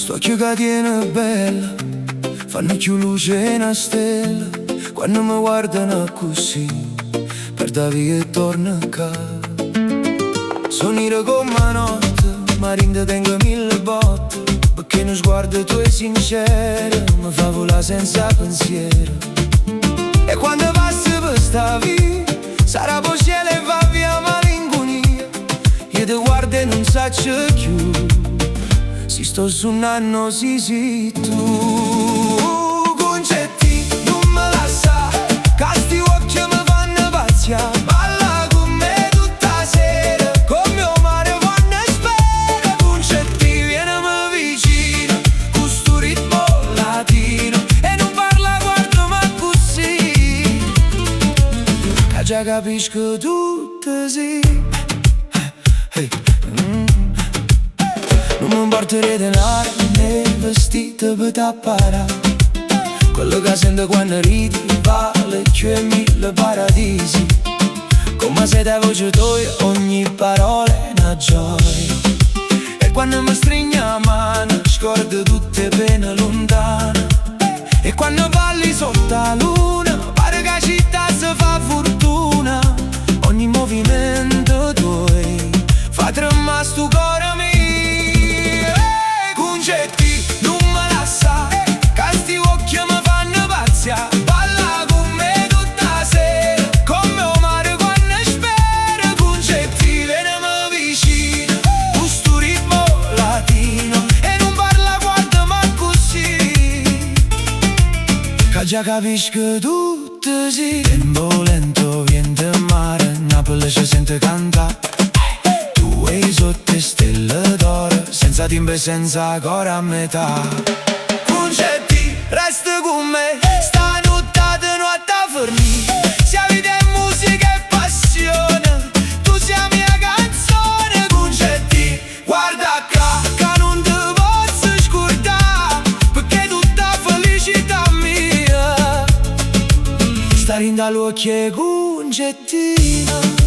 Sto occhio che tiene bella, fanno più luce una stella. Quando mi guardano così, perda via e torna a casa. Sono nero come la notte, ma rinde tengo mille botte, perché uno sguardo tuo è sincero mi fa volare senza pensiero. E quando passi per sta via, sarà poi cielo e va via malinconia. Io ti guardo e non saccio più, si sto suonando sì tu. Concetti, non me la sa, che sti occhi mi fanno pazzia. Balla con me tutta sera, con mio mare quando spera. Concetti, vienimi vicino, con sto ritmo latino. E non parla, guardami così, che già capisco tutto sì. Non mi importerei denaro né vestito per t'apparare. Quello che sento quando ridi vale più mille paradisi. Come se da voce tua ogni parola è una gioia. E quando mi stringi la mano scordo tutte pene lontane. E quando balli sotto la luna pare che la città si fa fortuna. Ogni movimento tuo fa tremare sto cuore mio. Concetti, non me la sa, che sti occhi mi fanno pazzia. Balla con me tutta sera, con mio mare quando spera. Concetti, vienimi vicino, con sto ritmo latino. E non parla, guardami così, che già capisco tutto sì. Tempo lento, vento e mare, Napoli ci sente cantare. Tu e sotto stelle d'oro, senza timbre e senza coro a metà. Concetti, resta con me, sta nottata notte a fornì. Sia vita e musica e passione, tu sei la mia canzone. Concetti, guarda qua, che non ti posso scordare, perché tutta felicità mia sta rinda l'occhio e Concettina.